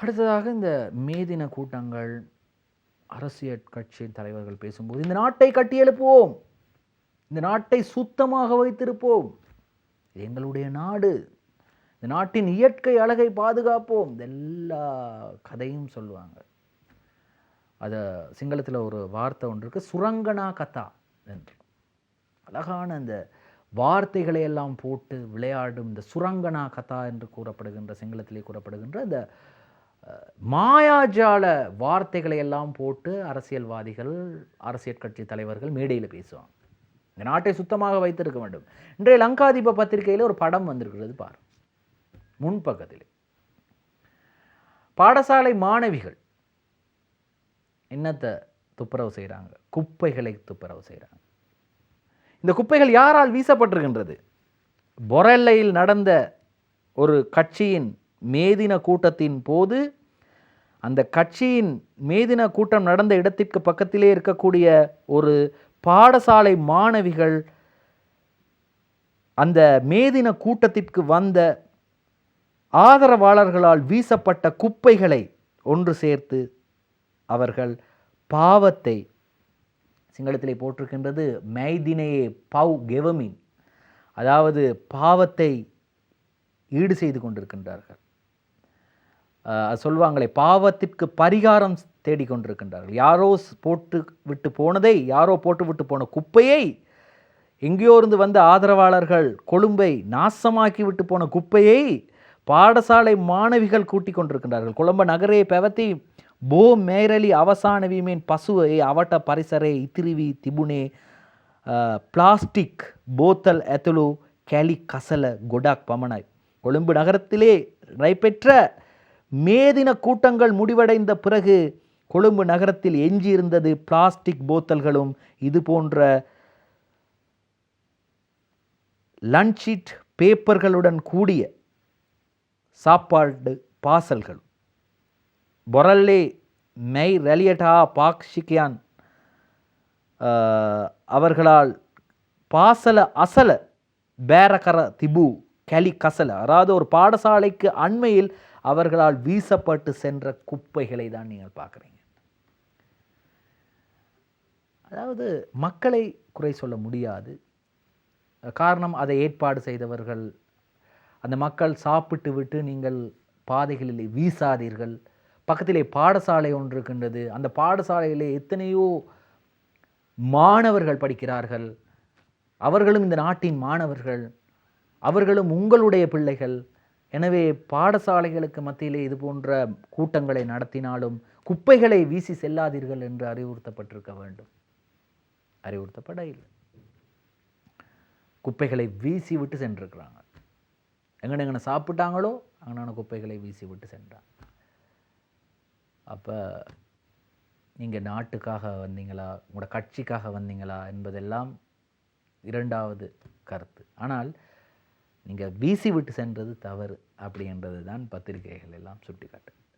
அடுத்ததாக இந்த மேதின கூட்டங்கள், அரசியல் கட்சி தலைவர்கள் பேசும்போது இந்த நாட்டை கட்டியெழுப்புவோம், இந்த நாட்டை சுத்தமாக வைத்திருப்போம், இது எங்களுடைய நாடு, இந்த நாட்டின் இயற்கை அழகை பாதுகாப்போம், எல்லா கதையும் சொல்லுவாங்க. அதை சிங்களத்தில் ஒரு வார்த்தை ஒன்று இருக்கு, சுரங்கனா கதா என்று. அழகான அந்த வார்த்தைகளை எல்லாம் போட்டு விளையாடும் இந்த சுரங்கனா கதா என்று கூறப்படுகின்ற, சிங்களத்திலே கூறப்படுகின்ற இந்த மாயாஜால வார்த்தைகளை எல்லாம் போட்டு அரசியல்வாதிகள், அரசியல் கட்சி தலைவர்கள் மேடையில் பேசுவாங்க. இந்த நாட்டை சுத்தமாக வைத்திருக்க வேண்டும். இன்றைய லங்காதீப பத்திரிகையில் ஒரு படம் வந்திருக்கிறது பார், முன்பக்கத்தில் பாடசாலை மாணவிகள் என்னத்தை துப்புரவு செய்கிறாங்க, குப்பைகளை துப்புரவு செய்கிறாங்க. இந்த குப்பைகள் யாரால் வீசப்பட்டிருக்கின்றது? பொரெல்லையில் நடந்த ஒரு கட்சியின் மேதின கூட்டத்தின் போது, அந்த கட்சியின் மேதின கூட்டம் நடந்த இடத்திற்கு பக்கத்திலே இருக்கக்கூடிய ஒரு பாடசாலை மாணவிகள் அந்த மேதின கூட்டத்திற்கு வந்த ஆதரவாளர்களால் வீசப்பட்ட குப்பைகளை ஒன்று சேர்த்து அவர்கள் பாவத்தை, சிங்களத்திலே போட்டிருக்கின்றது மைதினையே பவ் கெவமின், அதாவது பாவத்தை ஈடு செய்து கொண்டிருக்கின்றார்கள். சொல்வாங்களே, பாவத்திற்கு பரிகாரம் தேடிக்கொண்டிருக்கின்றார்கள். யாரோ போட்டு விட்டு போனதை, யாரோ போட்டு விட்டு போன குப்பையை, எங்கேயோ இருந்து வந்த ஆதரவாளர்கள் கொழும்பை நாசமாக்கி விட்டு போன குப்பையை பாடசாலை மாணவிகள் கூட்டிக் கொண்டிருக்கின்றார்கள். கொழும்பு நகரே පැවති බෝ මේරලි අවසාන වීමෙන් පසුව ඒ අවට පරිසරයේ ඉතිරිවී තිබුණේ பிளாஸ்டிக் போத்தல் ඇතුළු කැලි කසල ගොඩක් පමණයි. கொழும்பு நகரத்திலே நடைபெற்ற மேதின கூட்டங்கள் முடிவடைந்த பிறகு கொழும்பு நகரத்தில் எஞ்சியிருந்தது பிளாஸ்டிக் போத்தல்களும் இது போன்ற லன்ச் பேப்பர்களுடன் கூடிய சாப்பாடு பாசல்களும். பொரல்லே மெய் ரெலியட்டா பாக்ஷிகியான் அவர்களால் பாசல அசல பேரகர திபு கலி கசல, அதாவது ஒரு பாடசாலைக்கு அண்மையில் அவர்களால் வீசப்பட்டு சென்ற குப்பைகளை தான் நீங்கள் பார்க்குறீங்க. அதாவது மக்களை குறை சொல்ல முடியாது. காரணம், அதை ஏற்பாடு செய்தவர்கள். அந்த மக்கள் சாப்பிட்டு விட்டு நீங்கள் பாதைகளில் வீசாதீர்கள். பக்கத்திலே பாடசாலை ஒன்று இருக்கின்றது, அந்த பாடசாலையிலே எத்தனையோ மாணவர்கள் படிக்கிறார்கள், அவர்களும் இந்த நாட்டின் மாணவர்கள், அவர்களும் உங்களுடைய பிள்ளைகள். எனவே பாடசாலைகளுக்கு மத்தியிலே இது போன்ற கூட்டங்களை நடத்தினாலும் குப்பைகளை வீசி செல்லாதீர்கள் என்று அறிவுறுத்தப்பட்டிருக்க வேண்டும். அறிவுறுத்தப்பட இல்லை. குப்பைகளை வீசி விட்டு சென்றிருக்கிறாங்க. எங்கன சாப்பிட்டாங்களோ அங்கன குப்பைகளை வீசி விட்டு சென்றாங்க. அப்போ நீங்கள் நாட்டுக்காக வந்தீங்களா, உங்களோட கட்சிக்காக வந்தீங்களா என்பதெல்லாம் இரண்டாவது கருத்து. ஆனால் நீங்கள் வீசி விட்டு சென்றது தவறு அப்படின்றது தான் பத்திரிகைகள் எல்லாம் சுட்டிக்காட்டு.